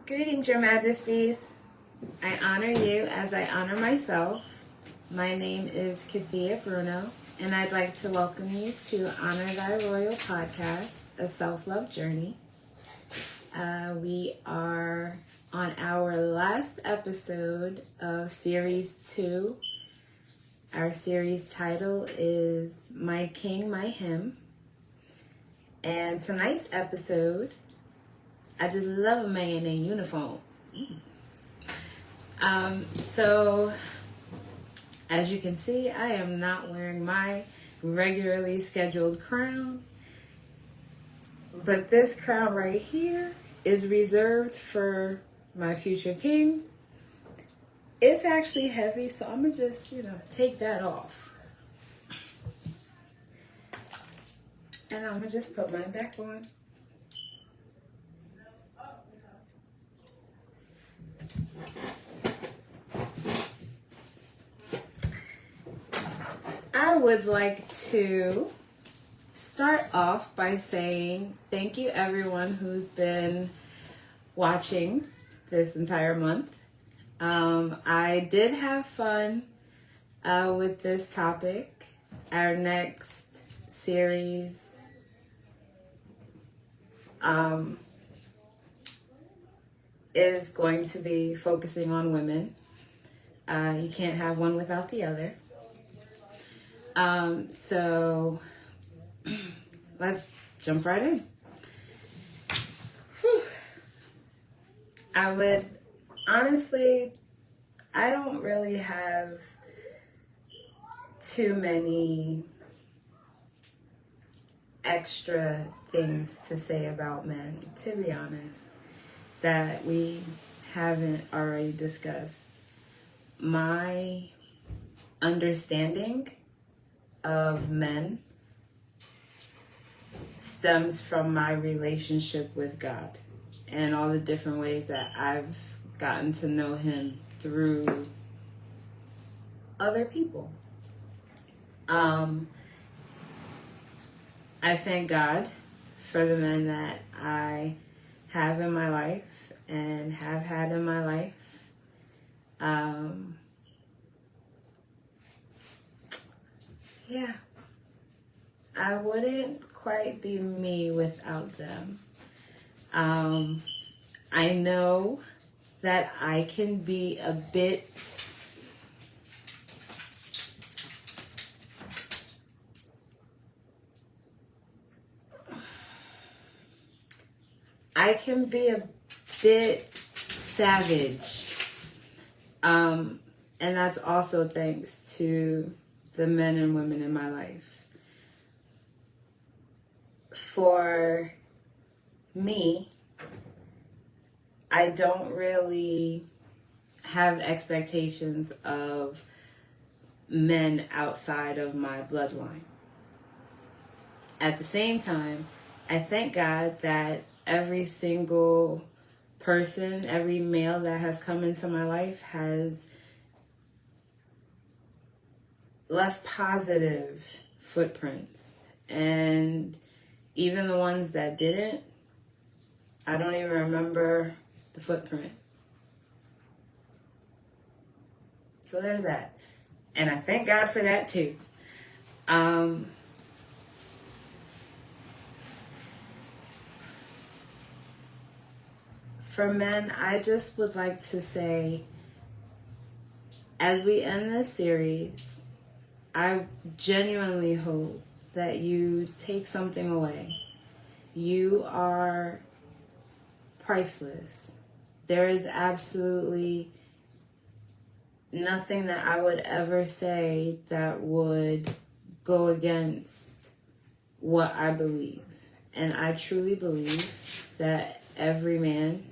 Greetings, Your Majesties. I honor you as I honor myself. My name is Kathia Bruno, and I'd like to welcome you to Honor Thy Royal podcast, a self-love journey. We are on our last episode of Series 2. Our series title is My King, My Hymn. And tonight's episode, I just love a man in uniform. So, as you can see, I am not wearing my regularly scheduled crown. But this crown right here is reserved for my future king. It's actually heavy, so I'm going to just, take that off. And I'm going to just put mine back on. I would like to start off by saying thank you everyone who's been watching this entire month. I did have fun with this topic. Our next series is going to be focusing on women. You can't have one without the other. So let's jump right in. I don't really have too many extra things to say about men, to be honest, that we haven't already discussed. My understanding of men stems from my relationship with God and all the different ways that I've gotten to know him through other people. I thank God for the men that I have in my life and have had in my life. Yeah, I wouldn't quite be me without them. I know that I can be a bit savage. And that's also thanks to the men and women in my life. For me, I don't really have expectations of men outside of my bloodline. At the same time, I thank God that every single person, every male that has come into my life has left positive footprints. And even the ones that didn't, I don't even remember the footprint. So there's that. And I thank God for that too. For men, I just would like to say, as we end this series, I genuinely hope that you take something away. You are priceless. There is absolutely nothing that I would ever say that would go against what I believe. And I truly believe that every man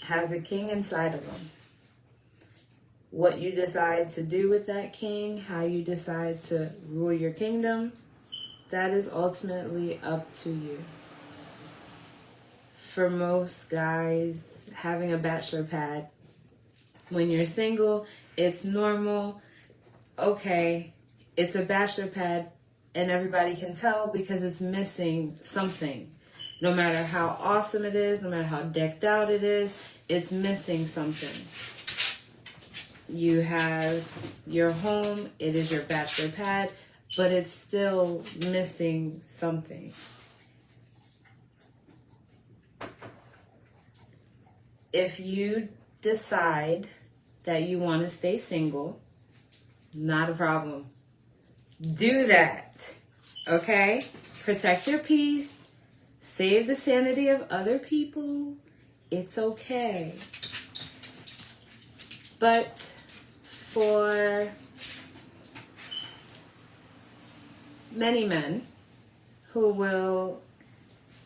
has a king inside of him. What you decide to do with that king, how you decide to rule your kingdom, that is ultimately up to you. For most guys, having a bachelor pad, when you're single, it's normal. Okay, it's a bachelor pad and everybody can tell because it's missing something. No matter how awesome it is, no matter how decked out it is, it's missing something. You have your home, it is your bachelor pad, but it's still missing something. If you decide that you want to stay single, not a problem. Do that, okay? Protect your peace. Save the sanity of other people. It's okay. But for many men who will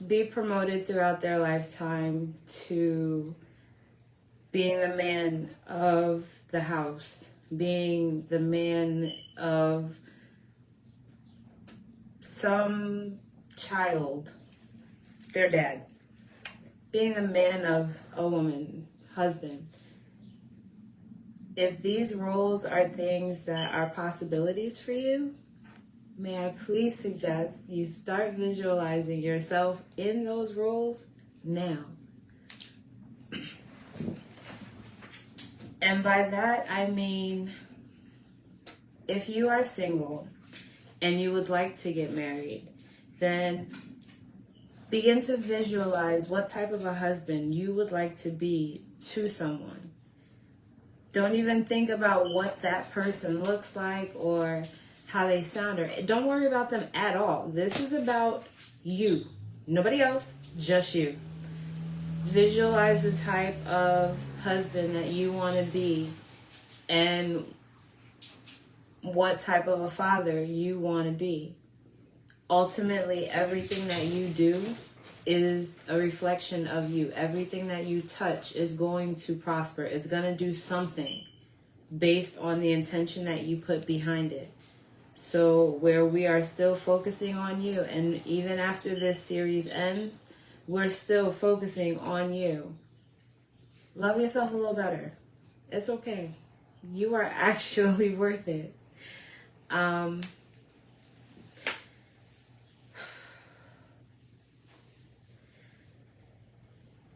be promoted throughout their lifetime to being the man of the house, being the man of some child, their dad, being the man of a woman, husband. If these roles are things that are possibilities for you, may I please suggest you start visualizing yourself in those roles now. And by that, I mean, if you are single and you would like to get married, then begin to visualize what type of a husband you would like to be to someone. Don't even think about what that person looks like or how they sound, or don't worry about them at all. This is about you. Nobody else, just you. Visualize the type of husband that you want to be and what type of a father you want to be. Ultimately, everything that you do is a reflection of you. Everything that you touch is going to prosper. It's going to do something based on the intention that you put behind it. So where we are still focusing on you, and even after this series ends, we're still focusing on you. Love yourself a little better. It's okay. You are actually worth it.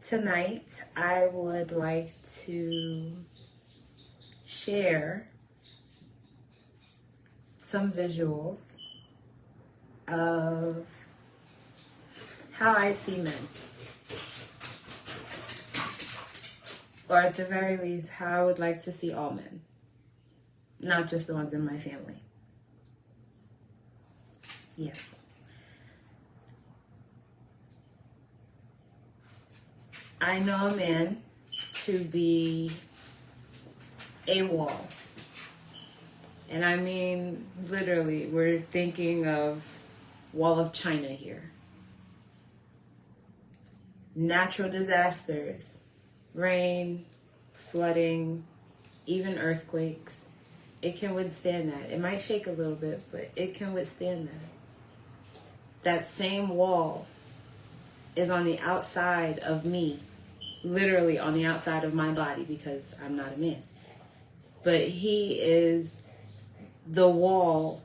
Tonight, I would like to share some visuals of how I see men. Or at the very least, how I would like to see all men. Not just the ones in my family. Yeah. I know a man to be a wall. And I mean, literally, we're thinking of Wall of China here. Natural disasters, rain, flooding, even earthquakes. It can withstand that. It might shake a little bit, but it can withstand that. That same wall is on the outside of me, literally on the outside of my body, because I'm not a man. But he is the wall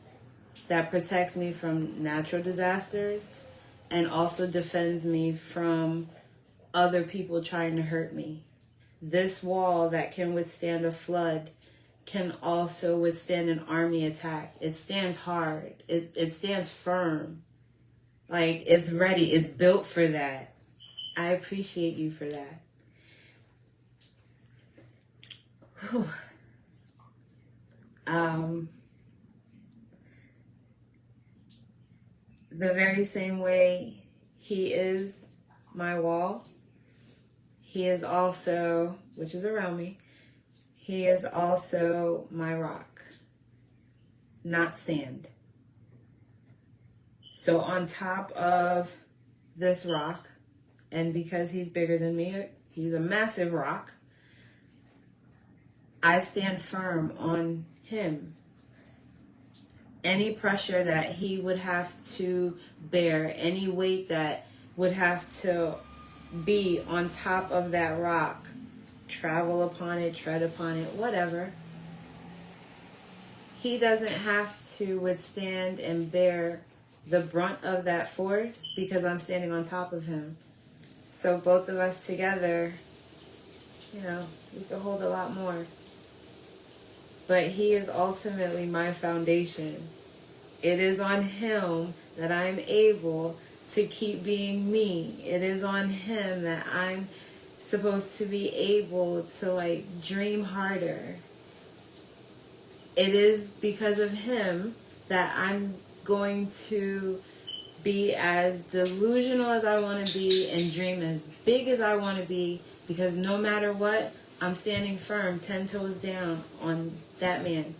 that protects me from natural disasters and also defends me from other people trying to hurt me. This wall that can withstand a flood can also withstand an army attack. It stands hard. It stands firm. Like, it's ready. It's built for that. I appreciate you for that. Whew. The very same way he is my wall, he is also, which is around me, he is also my rock, not sand. So on top of this rock, and because he's bigger than me, he's a massive rock, I stand firm on him. Any pressure that he would have to bear, any weight that would have to be on top of that rock, travel upon it, tread upon it, whatever, he doesn't have to withstand and bear the brunt of that force because I'm standing on top of him. So both of us together, we can hold a lot more. But he is ultimately my foundation. It is on him that I'm able to keep being me. It is on him that I'm supposed to be able to dream harder. It is because of him that I'm going to be as delusional as I want to be and dream as big as I want to be, because no matter what, I'm standing firm, 10 toes down on that man.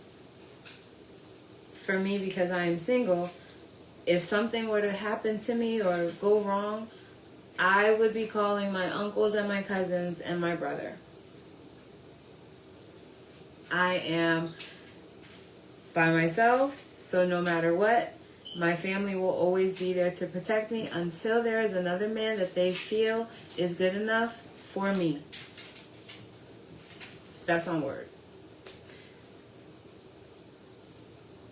For me, because I am single, if something were to happen to me or go wrong, I would be calling my uncles and my cousins and my brother. I am by myself, so no matter what, my family will always be there to protect me until there is another man that they feel is good enough for me. That's on word.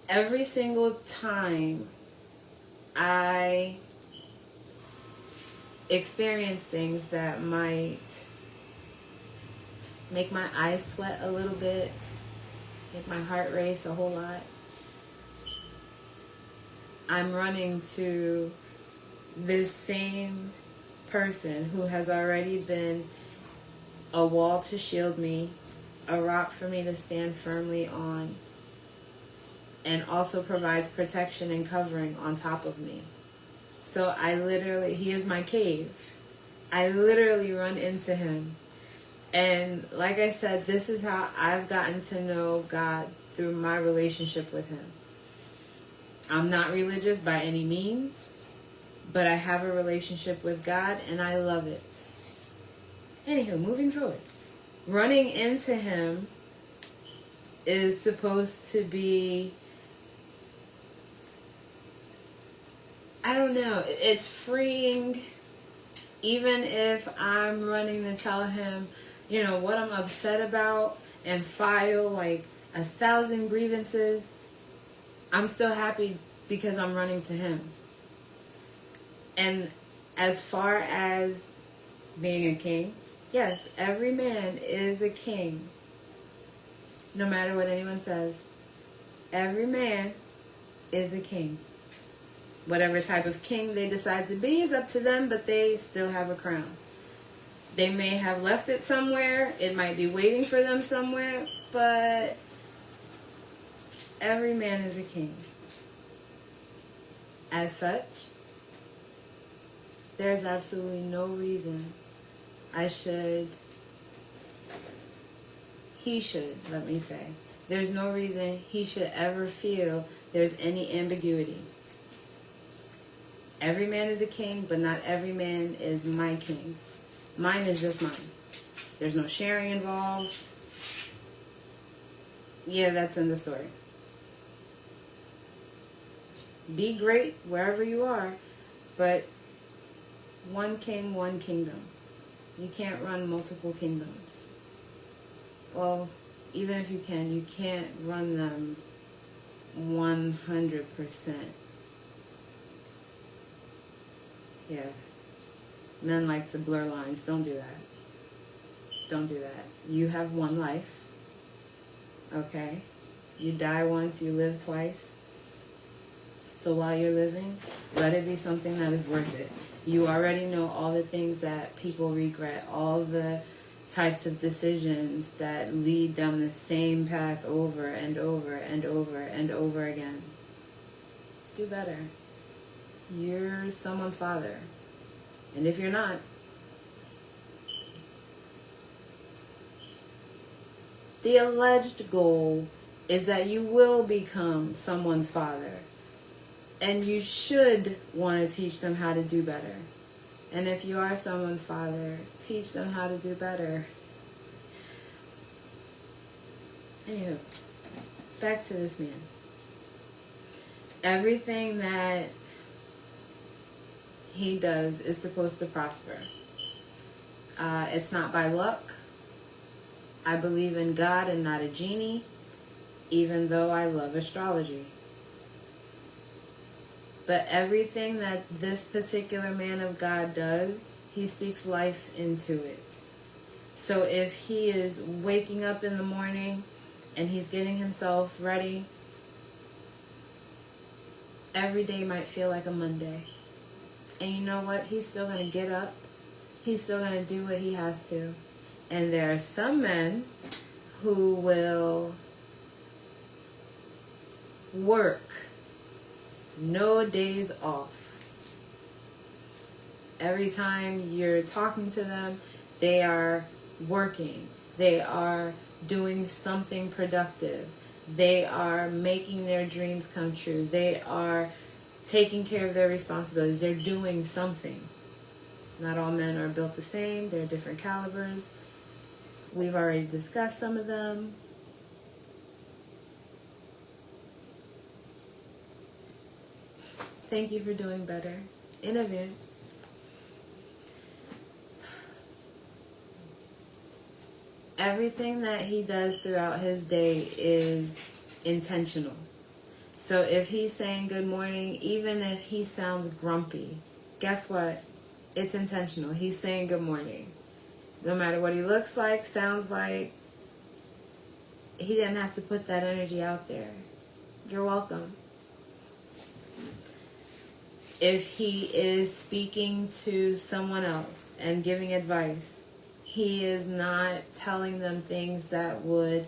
Every single time I experience things that might make my eyes sweat a little bit, make my heart race a whole lot, I'm running to this same person who has already been a wall to shield me, a rock for me to stand firmly on, and also provides protection and covering on top of me. So he is my cave. I literally run into him. And like I said, this is how I've gotten to know God, through my relationship with him. I'm not religious by any means, but I have a relationship with God and I love it. Anywho, moving forward. Running into him is supposed to be, I don't know, it's freeing. Even if I'm running to tell him, what I'm upset about and file 1,000 grievances, I'm still happy because I'm running to him. And as far as being a king, yes, every man is a king. No matter what anyone says, every man is a king. Whatever type of king they decide to be is up to them, but they still have a crown. They may have left it somewhere. It might be waiting for them somewhere, but every man is a king. As such, there's absolutely no reason there's no reason he should ever feel there's any ambiguity. Every man is a king, but not every man is my king. Mine is just mine. There's no sharing involved. Yeah, that's in the story. Be great wherever you are, but one king, one kingdom. You can't run multiple kingdoms. Well, even if you can, you can't run them 100%. Yeah. Men like to blur lines. Don't do that. Don't do that. You have one life. Okay? You die once, you live twice. So while you're living, let it be something that is worth it. You already know all the things that people regret, all the types of decisions that lead down the same path over and over and over and over again. Do better. You're someone's father. And if you're not, the alleged goal is that you will become someone's father. And you should want to teach them how to do better. And if you are someone's father, teach them how to do better. Anywho, back to this man. Everything that he does is supposed to prosper. It's not by luck. I believe in God and not a genie, even though I love astrology. But everything that this particular man of God does, he speaks life into it. So if he is waking up in the morning and he's getting himself ready, every day might feel like a Monday. And you know what? He's still going to get up. He's still going to do what he has to. And there are some men who will work no days off. Every time you're talking to them, they are working. They are doing something productive. They are making their dreams come true. They are taking care of their responsibilities. They're doing something. Not all men are built the same. They're different calibers. We've already discussed some of them. Thank you for doing better in advance. Everything that he does throughout his day is intentional. So if he's saying good morning, even if he sounds grumpy, guess what? It's intentional. He's saying good morning. No matter what he looks like, sounds like, he didn't have to put that energy out there. You're welcome. If he is speaking to someone else and giving advice, he is not telling them things that would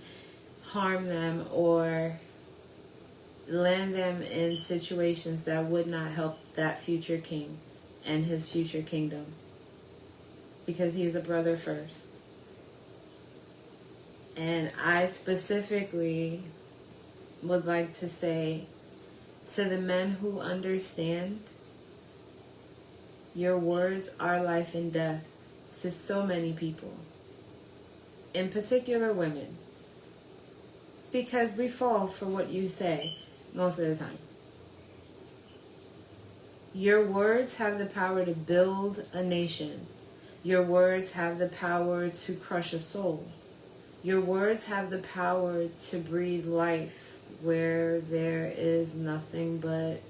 harm them or land them in situations that would not help that future king and his future kingdom. Because he's a brother first. And I specifically would like to say to the men who understand, your words are life and death to so many people, in particular women, because we fall for what you say most of the time. Your words have the power to build a nation. Your words have the power to crush a soul. Your words have the power to breathe life where there is nothing but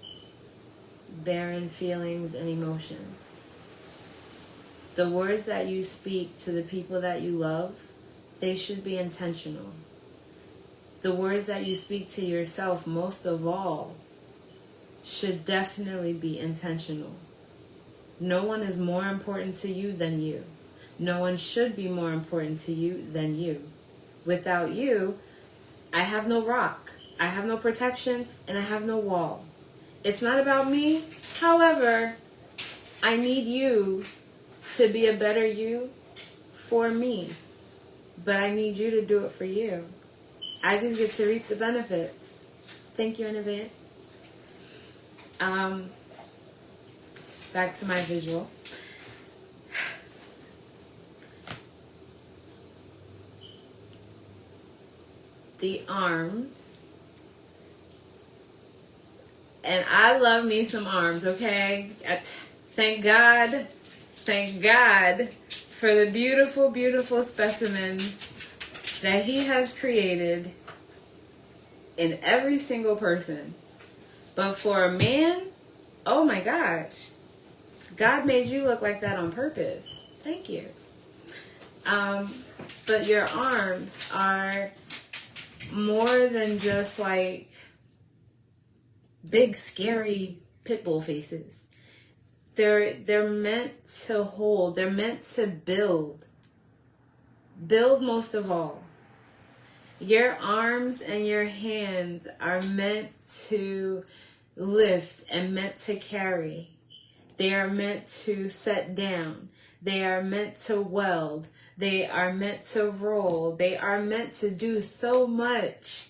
barren feelings and emotions. The words that you speak to the people that you love, they should be intentional. The words that you speak to yourself, most of all, should definitely be intentional. No one is more important to you than you. No one should be more important to you than you. Without you, I have no rock, I have no protection, and I have no wall. It's not about me. However, I need you to be a better you for me. But I need you to do it for you. I just get to reap the benefits. Thank you in advance. Back to my visual. The arms. And I love me some arms, okay? Thank God for the beautiful, beautiful specimens that he has created in every single person. But for a man, oh my gosh, God made you look like that on purpose. Thank you. But your arms are more than just like big, scary pit bull faces. They're meant to hold. They're meant to build. Build most of all. Your arms and your hands are meant to lift and meant to carry. They are meant to set down. They are meant to weld. They are meant to roll. They are meant to do so much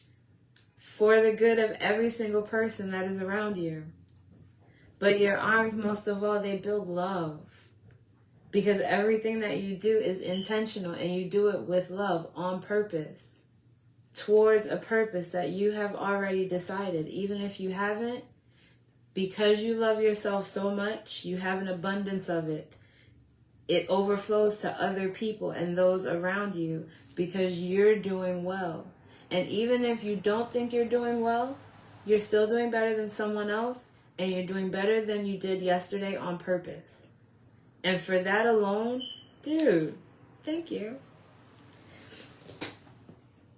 for the good of every single person that is around you. But your arms, most of all, they build love. Because everything that you do is intentional and you do it with love on purpose. Towards a purpose that you have already decided. Even if you haven't, because you love yourself so much, you have an abundance of it. It overflows to other people and those around you because you're doing well. And even if you don't think you're doing well, you're still doing better than someone else and you're doing better than you did yesterday on purpose. And for that alone, dude, thank you.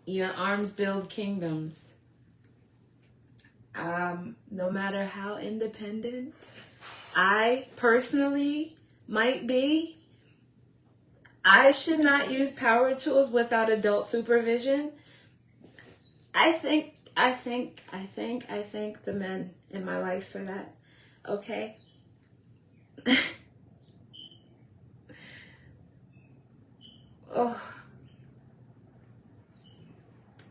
Your arms build kingdoms. No matter how independent I personally might be, I should not use power tools without adult supervision. I thank the men in my life for that. Okay? Oh.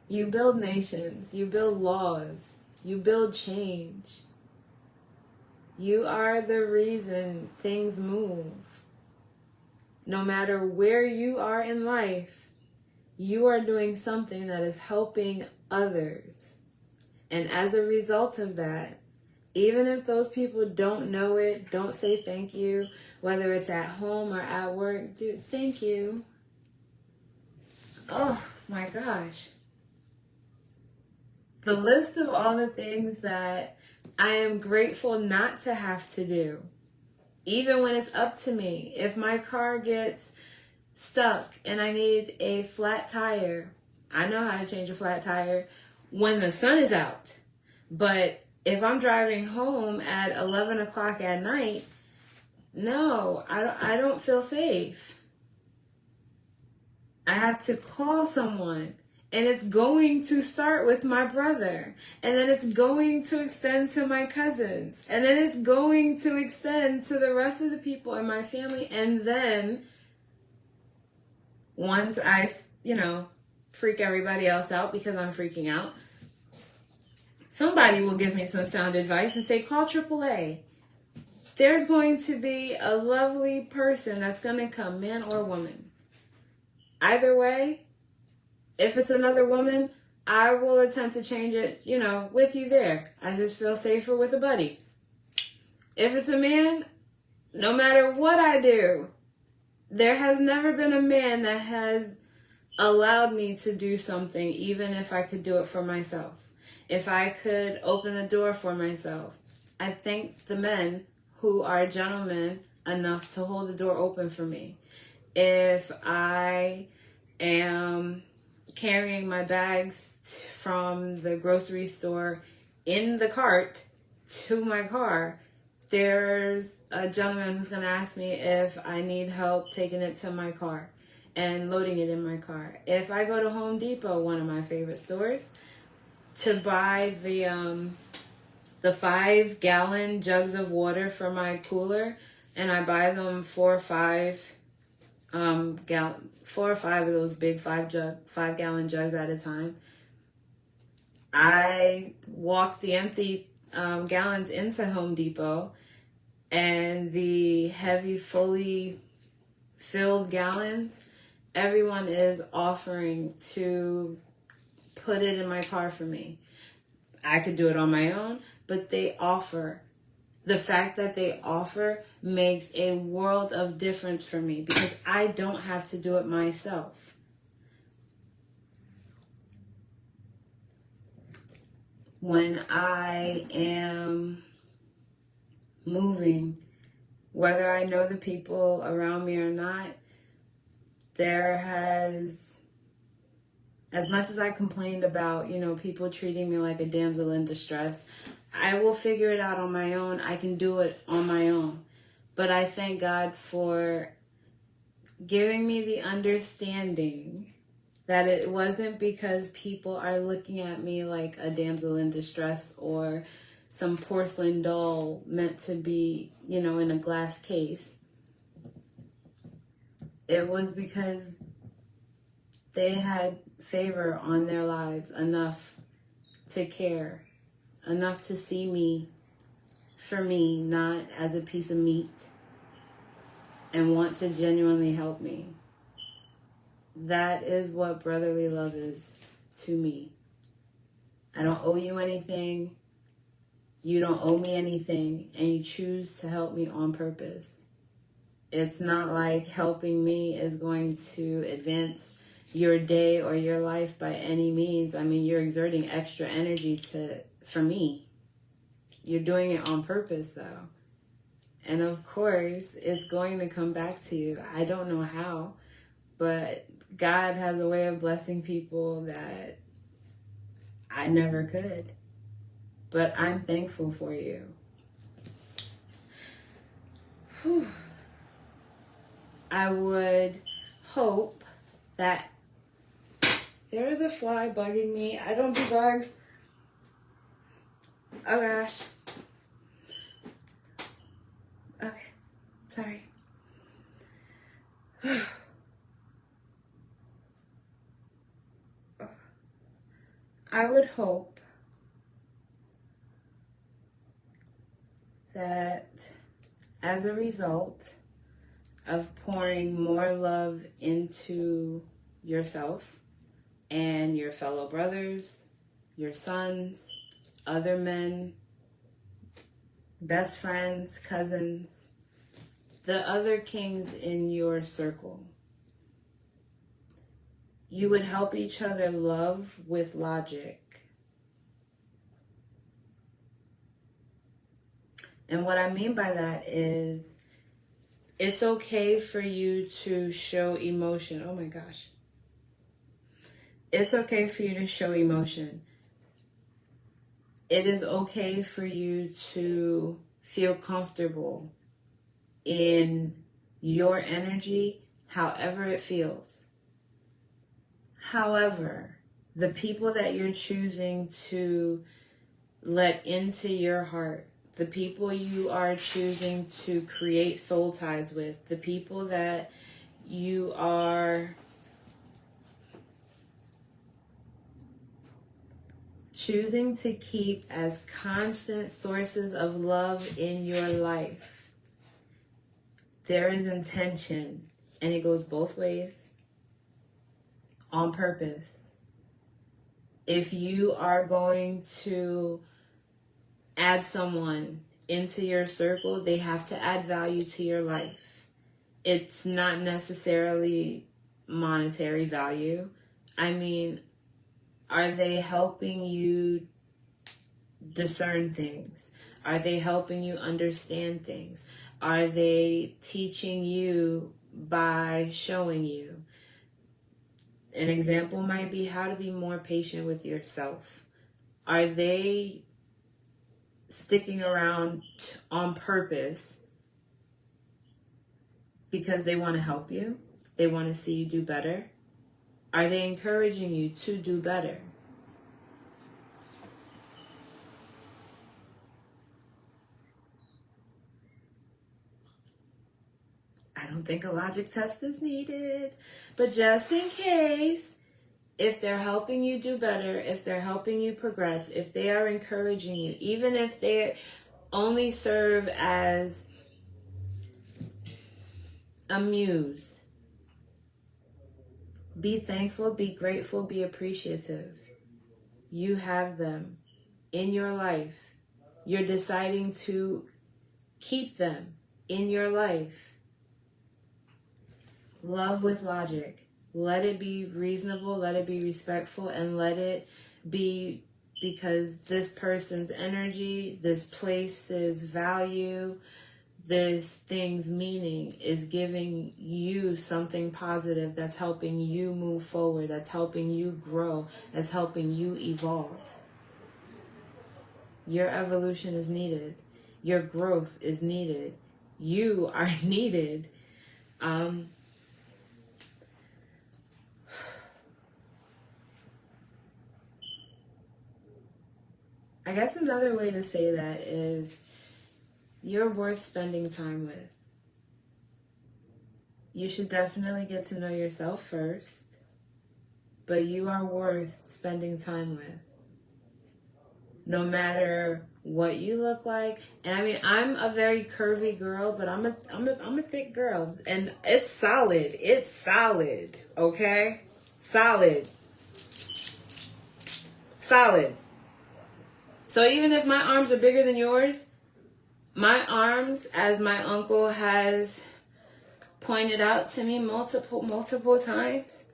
You build nations, you build laws, you build change. You are the reason things move. No matter where you are in life, you are doing something that is helping others. And as a result of that, even if those people don't know it, don't say thank you, whether it's at home or at work, dude, thank you. Oh my gosh. The list of all the things that I am grateful not to have to do, even when it's up to me. If my car gets stuck and I need a flat tire, I know how to change a flat tire when the sun is out. But if I'm driving home at 11 o'clock at night, no, I don't feel safe. I have to call someone. And it's going to start with my brother. And then it's going to extend to my cousins. And then it's going to extend to the rest of the people in my family. And then once I, freak everybody else out because I'm freaking out, somebody will give me some sound advice and say, call AAA. There's going to be a lovely person that's going to come, man or woman. Either way, if it's another woman, I will attempt to change it, with you there. I just feel safer with a buddy. If it's a man, no matter what I do, there has never been a man that has allowed me to do something, even if I could do it for myself. If I could open the door for myself. I thank the men who are gentlemen enough to hold the door open for me. If I am carrying my bags from the grocery store in the cart to my car, there's a gentleman who's going to ask me if I need help taking it to my car and loading it in my car. If I go to Home Depot, one of my favorite stores, to buy the 5-gallon jugs of water for my cooler, and I buy them 4 or 5 of those big 5-gallon jugs at a time. I walk the empty gallons into Home Depot, and the heavy, fully filled gallons, everyone is offering to put it in my car for me. I could do it on my own, but they offer. The fact that they offer makes a world of difference for me because I don't have to do it myself. When I am moving, whether I know the people around me or not, there has, as much as I complained about, people treating me like a damsel in distress, I will figure it out on my own. I can do it on my own. But I thank God for giving me the understanding that it wasn't because people are looking at me like a damsel in distress or some porcelain doll meant to be, in a glass case. It was because they had favor on their lives enough to care, enough to see me for me, not as a piece of meat, and want to genuinely help me. That is what brotherly love is to me. I don't owe you anything. You don't owe me anything, and you choose to help me on purpose. It's not like helping me is going to advance your day or your life by any means. I mean, you're exerting extra energy for me. You're doing it on purpose, though. And of course, it's going to come back to you. I don't know how, but God has a way of blessing people that I never could. But I'm thankful for you. Whew. I would hope that there is a fly bugging me. I don't do bugs. Oh gosh. Okay. Sorry. I would hope that as a result of pouring more love into yourself and your fellow brothers, your sons, other men, best friends, cousins, the other kings in your circle, you would help each other love with logic. And what I mean by that is, it's okay for you to show emotion. Oh my gosh. It's okay for you to show emotion. It is okay for you to feel comfortable in your energy, however it feels. However, the people that you're choosing to let into your heart, the people you are choosing to create soul ties with, the people that you are choosing to keep as constant sources of love in your life, there is intention, and it goes both ways, on purpose. If you are going to add someone into your circle, they have to add value to your life. It's not necessarily monetary value. I mean, are they helping you discern things? Are they helping you understand things? Are they teaching you by showing you? An example might be how to be more patient with yourself. Are they sticking around on purpose because they want to help you? They want to see you do better? Are they encouraging you to do better? I don't think a logic test is needed, but just in case, if they're helping you do better, if they're helping you progress, if they are encouraging you, even if they only serve as a muse, be thankful, be grateful, be appreciative. You have them in your life. You're deciding to keep them in your life. Love with logic. Let it be reasonable, let it be respectful, and let it be because this person's energy, this place's value, this thing's meaning is giving you something positive that's helping you move forward, that's helping you grow, that's helping you evolve. Your evolution is needed. Your growth is needed. You are needed. I guess another way to say that is you're worth spending time with. You should definitely get to know yourself first, but you are worth spending time with. No matter what you look like. And I mean, I'm a very curvy girl, but I'm a thick girl, and it's solid. It's solid, okay? Solid. Solid. So even if my arms are bigger than yours, my arms, as my uncle has pointed out to me multiple times,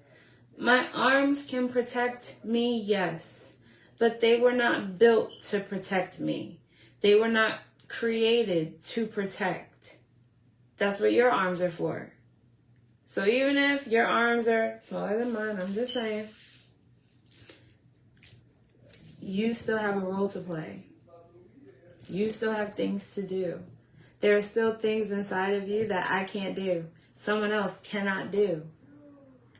my arms can protect me, yes, but they were not built to protect me. They were not created to protect. That's what your arms are for. So even if your arms are smaller than mine, I'm just saying, you still have a role to play. You still have things to do. There are still things inside of you that I can't do. Someone else cannot do.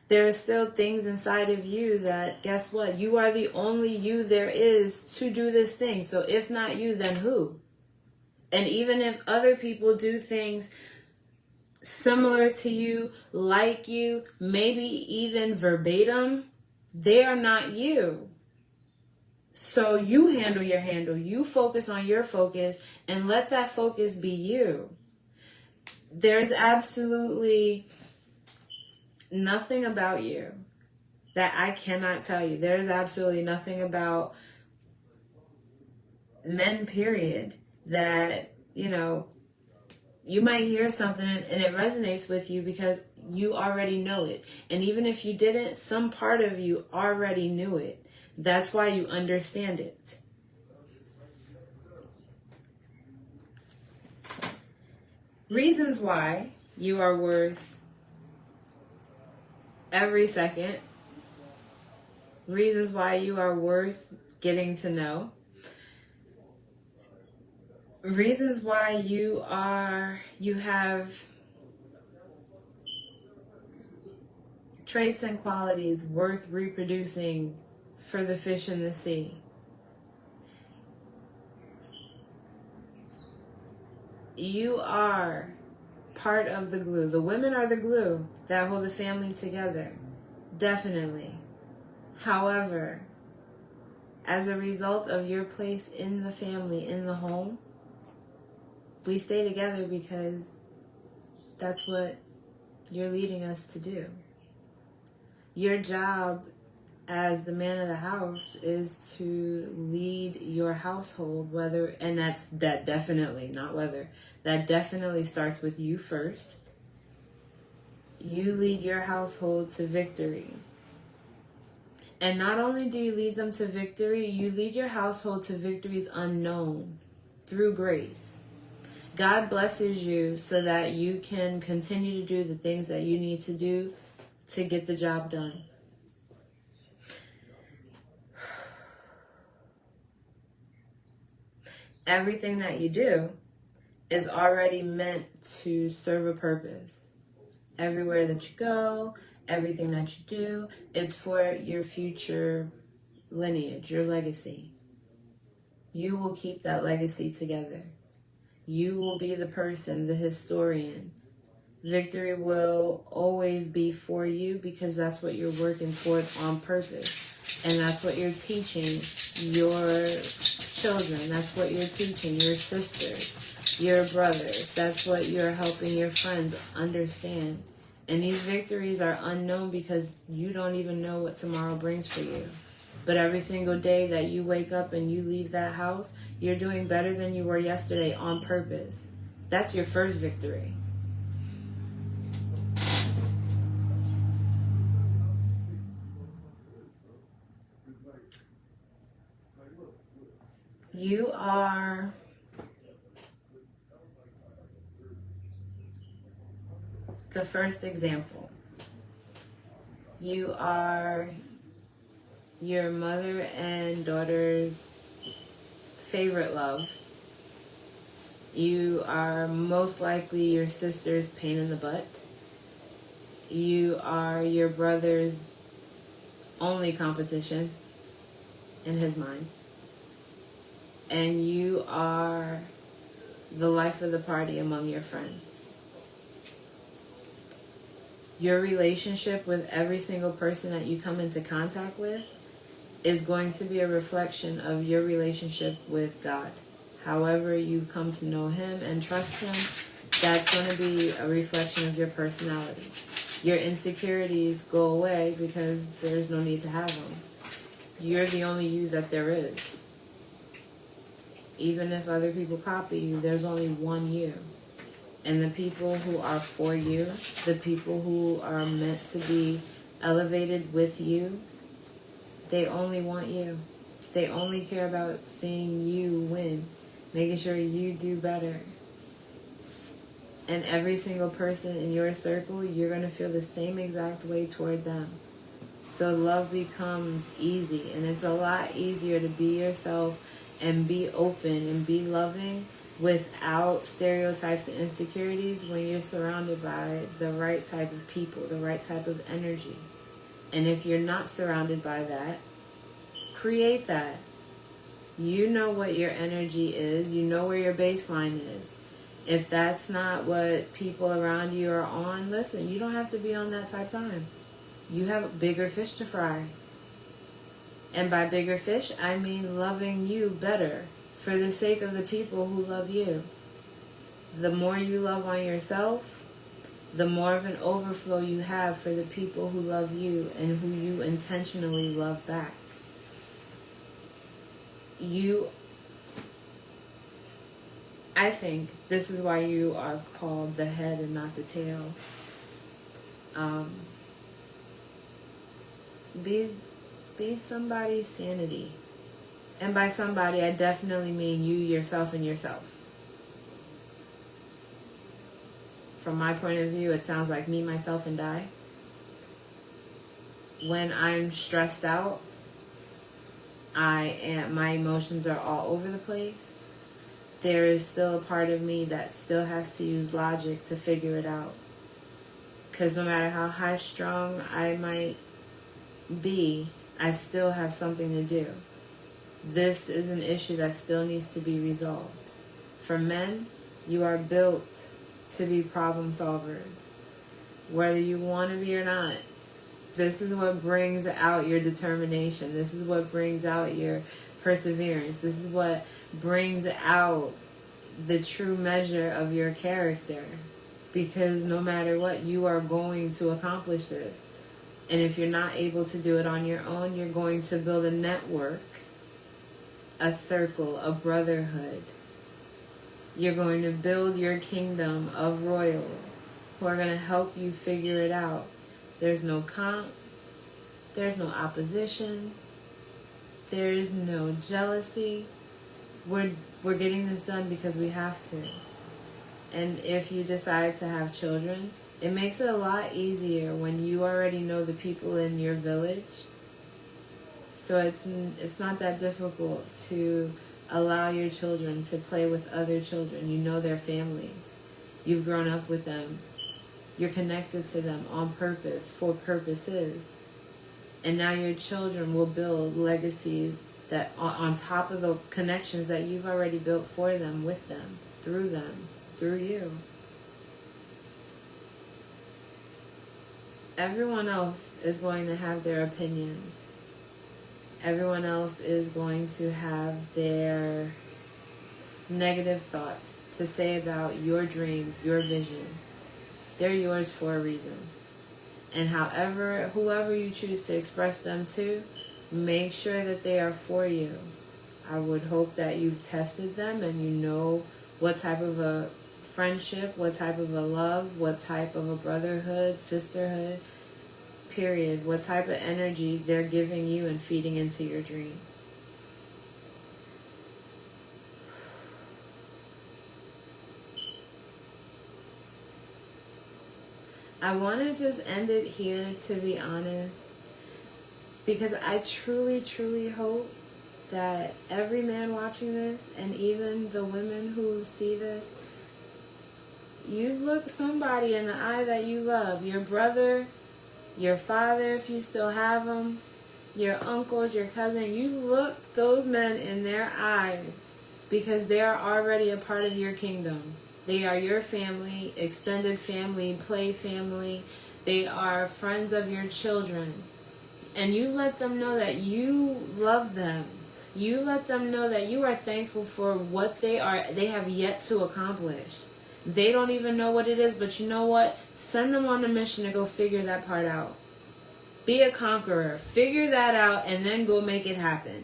There are still things inside of you that, guess what? You are the only you there is to do this thing. So if not you, then who? And even if other people do things similar to you, like you, maybe even verbatim, they are not you. So you handle your handle. You focus on your focus and let that focus be you. There's absolutely nothing about you that I cannot tell you. There's absolutely nothing about men, period, that, you might hear something and it resonates with you because you already know it. And even if you didn't, some part of you already knew it. That's why you understand it. Reasons why you are worth every second. Reasons why you are worth getting to know. Reasons why you have traits and qualities worth reproducing for the fish in the sea. You are part of the glue. The women are the glue that hold the family together. Definitely. However, as a result of your place in the family, in the home, we stay together because that's what you're leading us to do. Your job as the man of the house is to lead your household, that definitely starts with you first. You lead your household to victory. And not only do you lead them to victory, you lead your household to victories unknown through grace. God blesses you so that you can continue to do the things that you need to do to get the job done. Everything that you do is already meant to serve a purpose. Everywhere that you go, everything that you do, it's for your future lineage, your legacy. You will keep that legacy together. You will be the person, the historian. Victory will always be for you because that's what you're working toward on purpose. And that's what you're teaching your children. That's what you're teaching your sisters, your brothers. That's what you're helping your friends understand. And these victories are unknown because you don't even know what tomorrow brings for you. But every single day that you wake up and you leave that house, you're doing better than you were yesterday on purpose. That's your first victory. You are the first example. You are your mother and daughter's favorite love. You are most likely your sister's pain in the butt. You are your brother's only competition in his mind. And you are the life of the party among your friends. Your relationship with every single person that you come into contact with is going to be a reflection of your relationship with God. However you come to know Him and trust Him, that's going to be a reflection of your personality. Your insecurities go away because there's no need to have them. You're the only you that there is. Even if other people copy you, there's only one you. And the people who are for you, the people who are meant to be elevated with you, they only want you. They only care about seeing you win. making sure you do better. And every single person in your circle, you're going to feel the same exact way toward them. So love becomes easy, and it's a lot easier to be yourself and be open and be loving without stereotypes and insecurities when you're surrounded by the right type of people, the right type of energy. And if you're not surrounded by that, create that. You know what your energy is. You know where your baseline is. If that's not what people around you are on, listen, you don't have to be on that type time. You have bigger fish to fry. And by bigger fish, I mean loving you better for the sake of the people who love you. The more you love on yourself, the more of an overflow you have for the people who love you and who you intentionally love back. I think this is why you are called the head and not the tail. Be somebody's sanity. And by somebody, I definitely mean you, yourself, and yourself. From my point of view, it sounds like me, myself, and I. When I'm stressed out, my emotions are all over the place. There is still a part of me that still has to use logic to figure it out. Because no matter how high-strung I might be, I still have something to do. This is an issue that still needs to be resolved. For men, you are built to be problem solvers. Whether you want to be or not, this is what brings out your determination. This is what brings out your perseverance. This is what brings out the true measure of your character. Because no matter what, you are going to accomplish this. And if you're not able to do it on your own, you're going to build a network, a circle, a brotherhood. You're going to build your kingdom of royals who are going to help you figure it out. There's no comp. There's no opposition. There's no jealousy. We're getting this done because we have to. And if you decide to have children, it makes it a lot easier when you already know the people in your village. So it's not that difficult to allow your children to play with other children. You know their families. You've grown up with them. You're connected to them on purpose, for purposes. And now your children will build legacies that on top of the connections that you've already built for them, with them, through you. Everyone else is going to have their opinions. Everyone else is going to have their negative thoughts to say about your dreams, your visions. They're yours for a reason. And whoever you choose to express them to, make sure that they are for you. I would hope that you've tested them and you know what type of a friendship, what type of a love, what type of a brotherhood, sisterhood, period, what type of energy they're giving you and feeding into your dreams. I want to just end it here, to be honest, because I truly, truly hope that every man watching this, and even the women who see this, you look somebody in the eye that you love. Your brother, your father, if you still have them, your uncles, your cousin. You look those men in their eyes because they are already a part of your kingdom. They are your family, extended family, play family. They are friends of your children. And you let them know that you love them. You let them know that you are thankful for what they have yet to accomplish. They don't even know what it is, but you know what? Send them on a mission to go figure that part out. Be a conqueror. Figure that out and then go make it happen.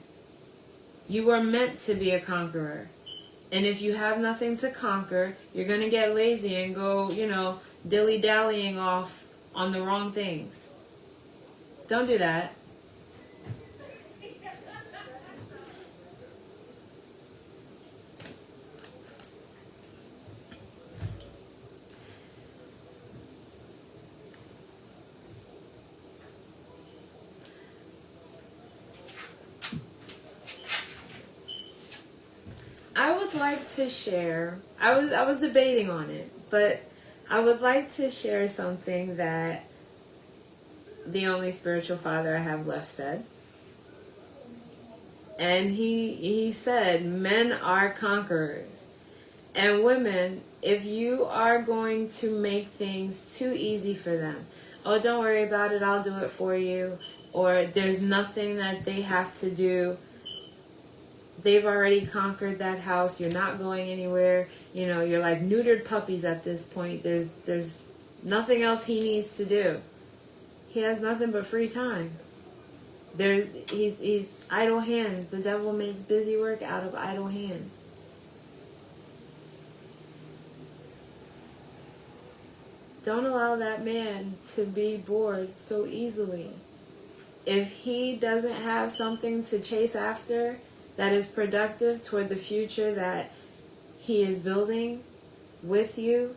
You were meant to be a conqueror. And if you have nothing to conquer, you're going to get lazy and go, dilly-dallying off on the wrong things. Don't do that. would like to share, I was debating on it, but I would like to share something that the only spiritual father I have left said. And he said, men are conquerors. And women, if you are going to make things too easy for them, oh, don't worry about it, I'll do it for you, or there's nothing that they have to do, they've already conquered that house, you're not going anywhere, you know, you're like neutered puppies at this point, there's nothing else he needs to do. He has nothing but free time. He's idle hands. The devil makes busy work out of idle hands. Don't allow that man to be bored so easily. If he doesn't have something to chase after that is productive toward the future that he is building with you,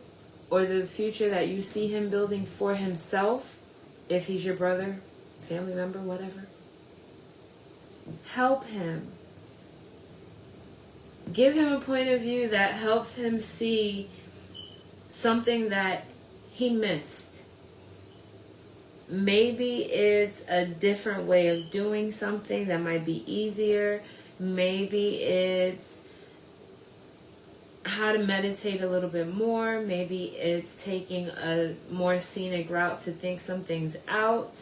or the future that you see him building for himself, if he's your brother, family member, whatever, help him. Give him a point of view that helps him see something that he missed. Maybe it's a different way of doing something that might be easier. Maybe it's how to meditate a little bit more. Maybe it's taking a more scenic route to think some things out.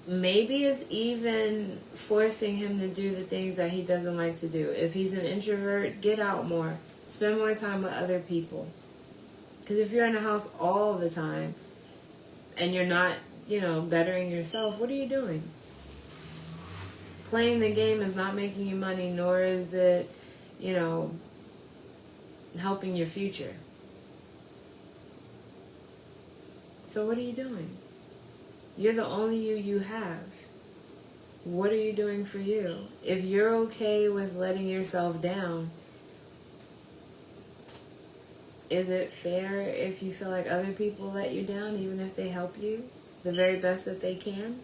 Maybe it's even forcing him to do the things that he doesn't like to do. If he's an introvert, get out more. Spend more time with other people. Because if you're in the house all the time and you're not, bettering yourself, what are you doing? Playing the game is not making you money, nor is it, helping your future. So what are you doing? You're the only you have. What are you doing for you? If you're okay with letting yourself down, is it fair if you feel like other people let you down, even if they help you the very best that they can?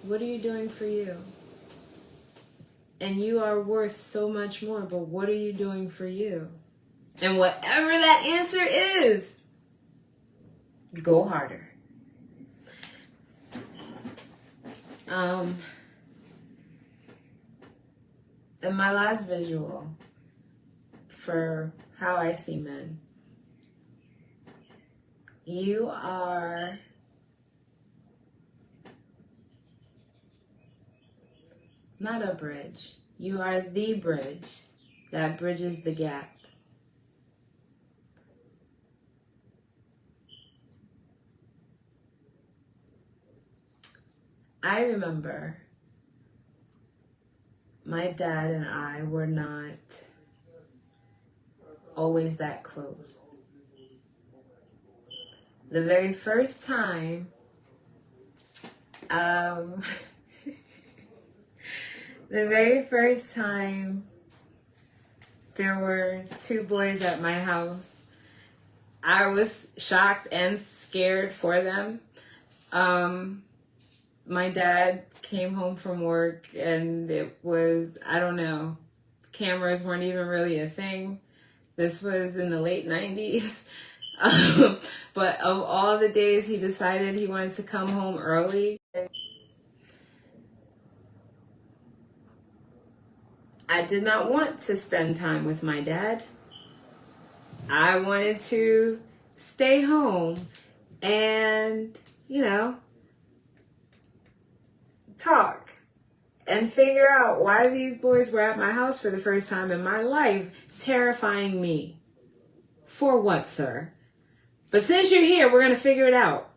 What are you doing for you? And you are worth so much more, but what are you doing for you? And whatever that answer is, go harder. And my last visual for how I see men. You are not a bridge. You are the bridge that bridges the gap. I remember my dad and I were not always that close. The very first time, there were two boys at my house, I was shocked and scared for them. My dad came home from work and it was, cameras weren't even really a thing. This was in the late 90s. But of all the days he decided he wanted to come home early, I did not want to spend time with my dad. I wanted to stay home and, talk and figure out why these boys were at my house for the first time in my life, terrifying me. For what, sir? But since you're here, we're going to figure it out.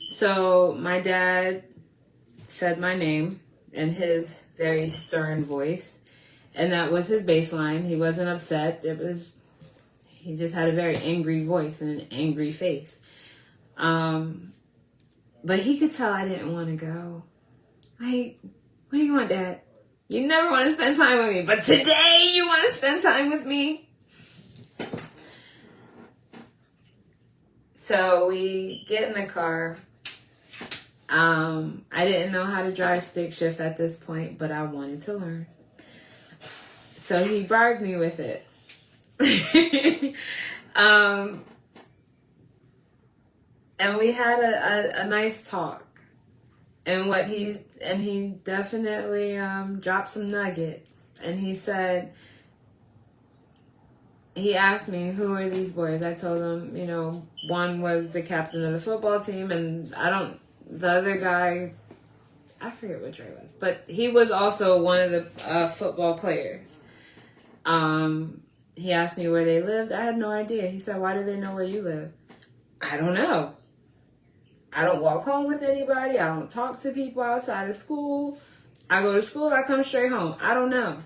So my dad said my name in his very stern voice, and that was his baseline. He wasn't upset. He just had a very angry voice and an angry face. But he could tell I didn't want to go. What do you want, Dad? You never want to spend time with me, but today you want to spend time with me? So we get in the car. I didn't know how to drive stick shift at this point, but I wanted to learn. So he bribed me with it. And we had a nice talk. And he definitely dropped some nuggets. And he said, he asked me, who are these boys? I told him, one was the captain of the football team, and the other guy, I forget which Ray was, but he was also one of the football players. He asked me where they lived. I had no idea. He said, why do they know where you live? I don't know. I don't walk home with anybody. I don't talk to people outside of school. I go to school, I come straight home. I don't know.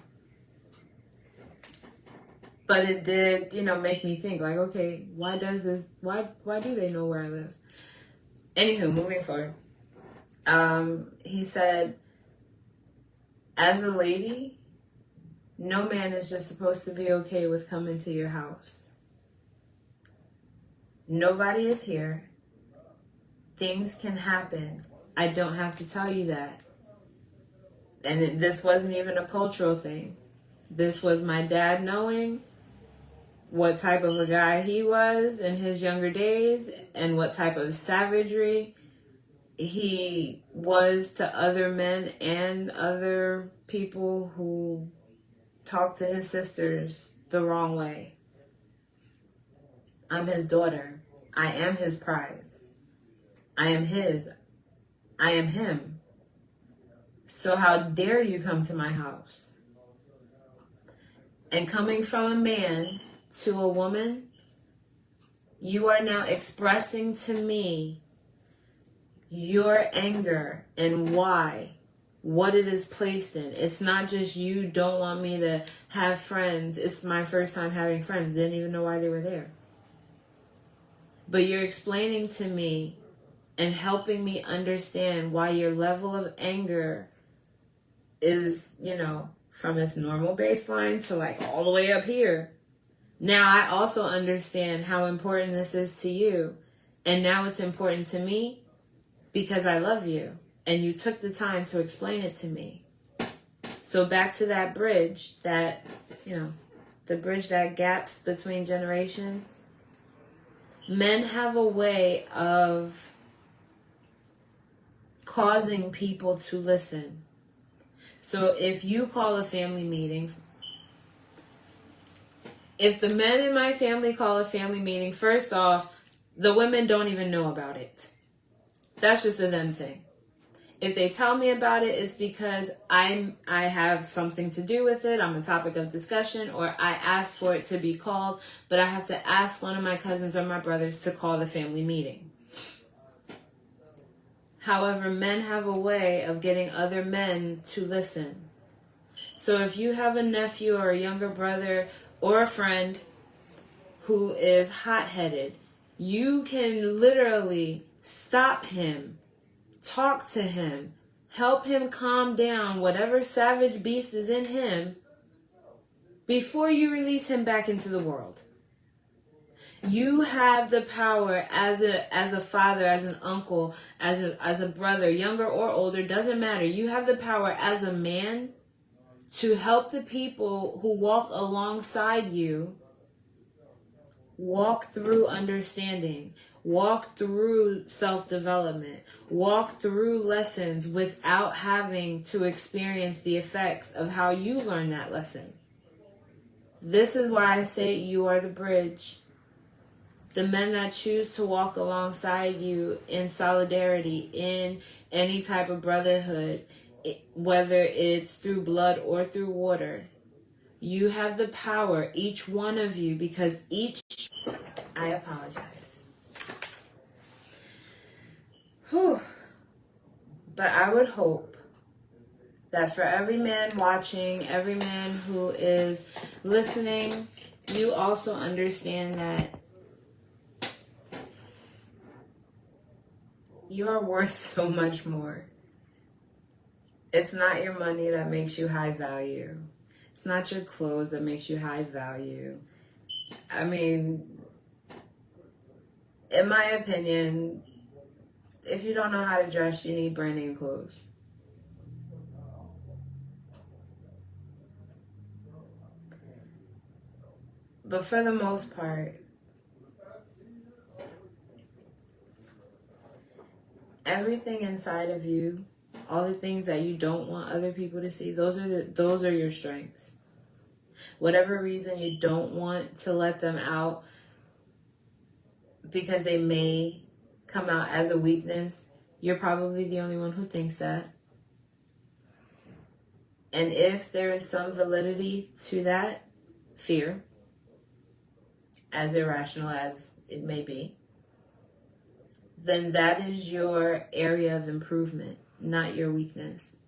But it did, make me think, like, okay, why do they know where I live? Anywho, moving forward. He said, as a lady, no man is just supposed to be okay with coming to your house. Nobody is here. Things can happen. I don't have to tell you that. And this wasn't even a cultural thing. This was my dad knowing what type of a guy he was in his younger days and what type of savagery he was to other men and other people who talked to his sisters the wrong way. I'm his daughter. I am his prize. I am his. I am him. So how dare you come to my house? And coming from a man to a woman, you are now expressing to me your anger and why, what it is placed in. It's not just you don't want me to have friends. It's my first time having friends. Didn't even know why they were there. But you're explaining to me and helping me understand why your level of anger is, from its normal baseline to like all the way up here. Now I also understand how important this is to you. And now it's important to me because I love you. And you took the time to explain it to me. So back to that bridge that, the bridge that gaps between generations. Men have a way of causing people to listen. So if you call a family meeting, if the men in my family call a family meeting, first off, the women don't even know about it. That's just a them thing. If they tell me about it, it's because I have something to do with it. I'm a topic of discussion, or I asked for it to be called, but I have to ask one of my cousins or my brothers to call the family meeting. However, men have a way of getting other men to listen. So if you have a nephew or a younger brother or a friend who is hot-headed, you can literally stop him, talk to him, help him calm down whatever savage beast is in him before you release him back into the world. You have the power as a father, as an uncle, as a brother, younger or older, doesn't matter. You have the power as a man to help the people who walk alongside you walk through understanding, walk through self-development, walk through lessons without having to experience the effects of how you learn that lesson. This is why I say you are the bridge. The men that choose to walk alongside you in solidarity, in any type of brotherhood, whether it's through blood or through water, you have the power, each one of you, because I apologize. Whew. But I would hope that for every man watching, every man who is listening, you also understand that you are worth so much more. It's not your money that makes you high value. It's not your clothes that makes you high value. I mean, in my opinion, if you don't know how to dress, you need brand name clothes. But for the most part, everything inside of you, all the things that you don't want other people to see, those are your strengths. Whatever reason you don't want to let them out because they may come out as a weakness, you're probably the only one who thinks that. And if there is some validity to that fear, as irrational as it may be, then that is your area of improvement, not your weakness.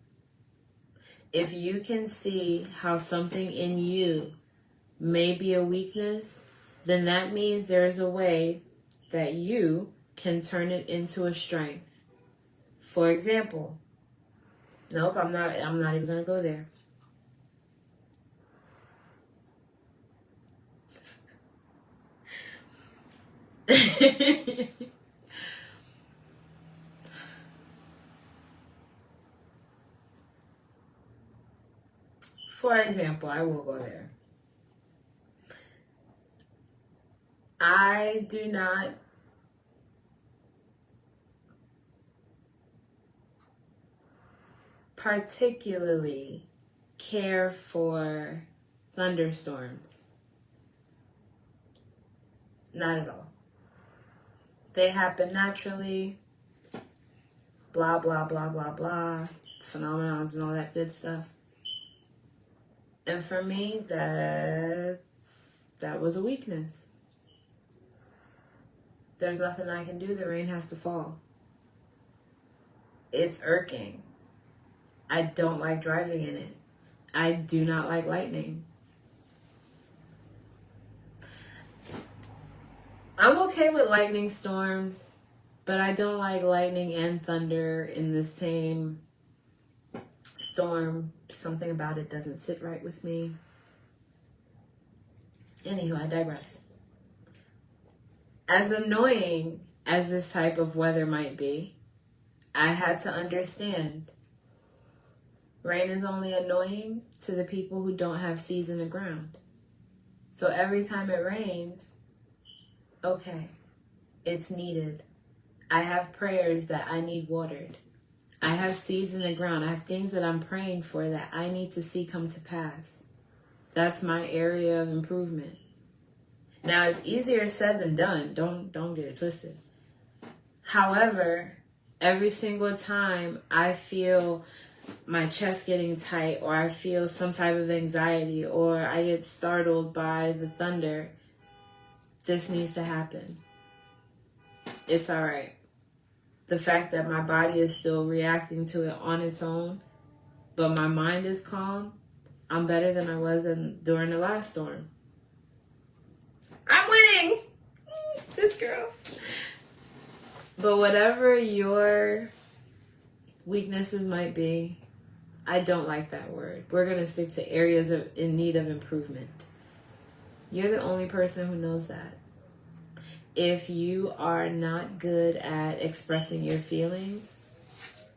If you can see how something in you may be a weakness, then that means there is a way that you can turn it into a strength. For example, nope, I'm not even going to go there. For example, I will go there. I do not particularly care for thunderstorms. Not at all. They happen naturally, blah, blah, blah, blah, blah, phenomenons and all that good stuff. And for me, that was a weakness. There's nothing I can do. The rain has to fall. It's irking. I don't like driving in it. I do not like lightning. I'm okay with lightning storms, but I don't like lightning and thunder in the same storm. Something about it doesn't sit right with me. Anywho, I digress. As annoying as this type of weather might be, I had to understand rain is only annoying to the people who don't have seeds in the ground. So every time it rains, okay, it's needed. I have prayers that I need watered. I have seeds in the ground. I have things that I'm praying for that I need to see come to pass. That's my area of improvement. Now, it's easier said than done. Don't get it twisted. However, every single time I feel my chest getting tight, or I feel some type of anxiety, or I get startled by the thunder, this needs to happen. It's all right. The fact that my body is still reacting to it on its own, but my mind is calm, I'm better than I was during the last storm. I'm winning! This girl. But whatever your weaknesses might be, I don't like that word. We're going to stick to areas in need of improvement. You're the only person who knows that. If you are not good at expressing your feelings,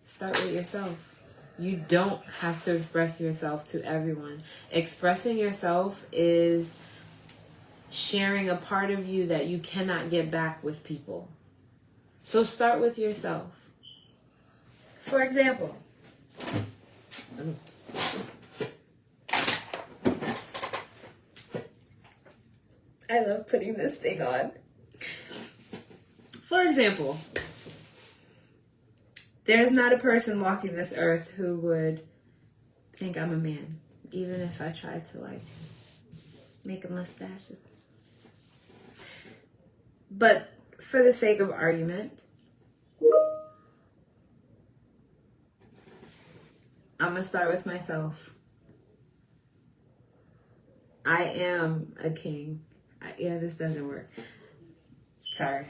start with yourself. You don't have to express yourself to everyone. Expressing yourself is sharing a part of you that you cannot get back with people. So start with yourself. For example, I love putting this thing on. For example, there's not a person walking this earth who would think I'm a man, even if I tried to make a mustache. But for the sake of argument, I'm going to start with myself. I am a king. This doesn't work. Sorry.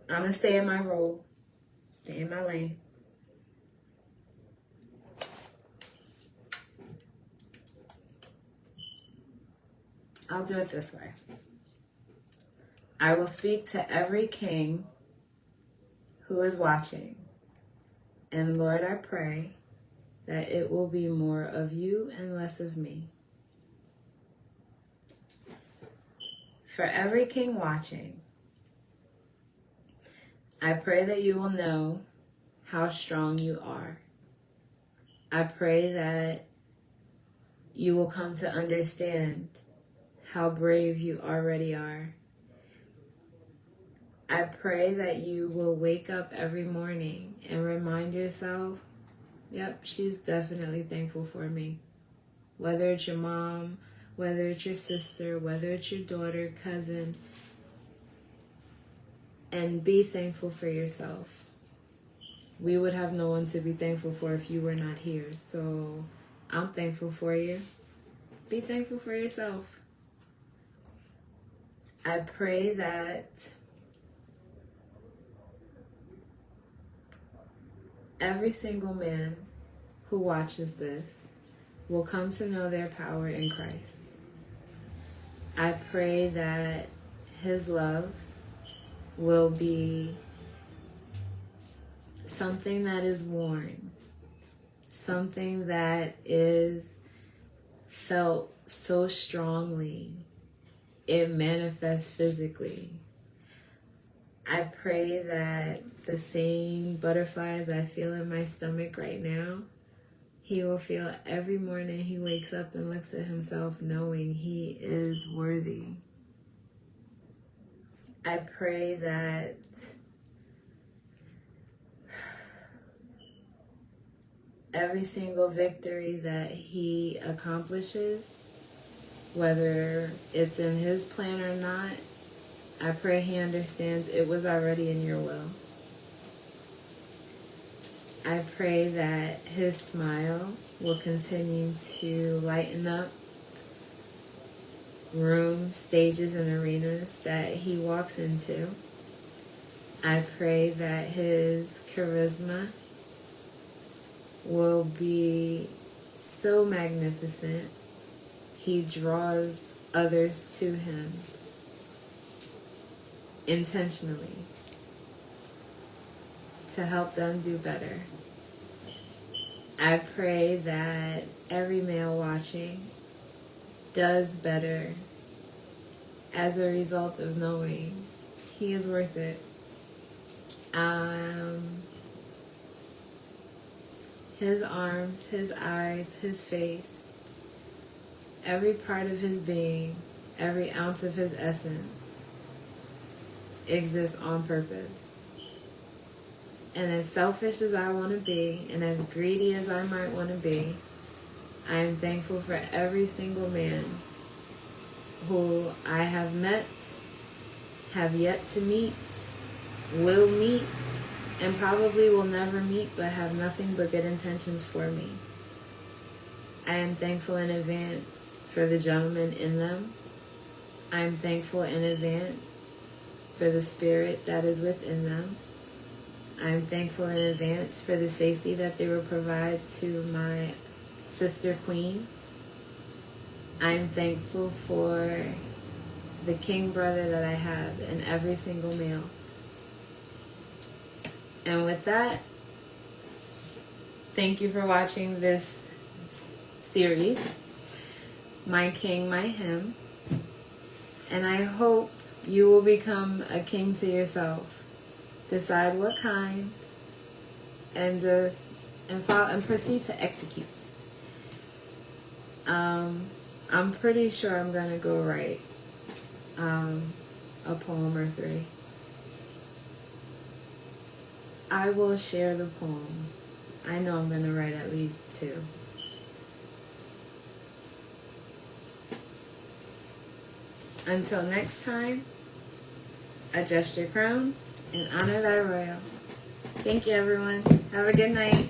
I'm going to stay in my role. Stay in my lane. I'll do it this way. I will speak to every king who is watching. And Lord, I pray that it will be more of you and less of me. For every king watching, I pray that you will know how strong you are. I pray that you will come to understand how brave you already are. I pray that you will wake up every morning and remind yourself, yep, she's definitely thankful for me. Whether it's your mom, whether it's your sister, whether it's your daughter, cousin, and be thankful for yourself. We would have no one to be thankful for if you were not here. So I'm thankful for you. Be thankful for yourself. I pray that every single man who watches this will come to know their power in Christ. I pray that his love will be something that is worn, something that is felt so strongly, it manifests physically. I pray that the same butterflies I feel in my stomach right now, he will feel every morning he wakes up and looks at himself knowing he is worthy. I pray that every single victory that he accomplishes, whether it's in his plan or not, I pray he understands it was already in your will. I pray that his smile will continue to lighten up rooms, stages, and arenas that he walks into. I pray that his charisma will be so magnificent, he draws others to him intentionally to help them do better. I pray that every male watching does better as a result of knowing he is worth it. His arms, his eyes, his face, every part of his being, every ounce of his essence exists on purpose. And as selfish as I want to be, and as greedy as I might want to be, I am thankful for every single man who I have met, have yet to meet, will meet, and probably will never meet, but have nothing but good intentions for me. I am thankful in advance for the gentleman in them. I am thankful in advance for the spirit that is within them. I am thankful in advance for the safety that they will provide to my sister queens. I am thankful for the king brother that I have in every single male. And with that, thank you for watching this series, My King, My Him. And I hope you will become a king to yourself. Decide what kind, and proceed to execute. I'm pretty sure I'm gonna go write a poem or three. I will share the poem. I know I'm gonna write at least 2. Until next time, adjust your crowns and honor thy royal. Thank you, everyone. Have a good night.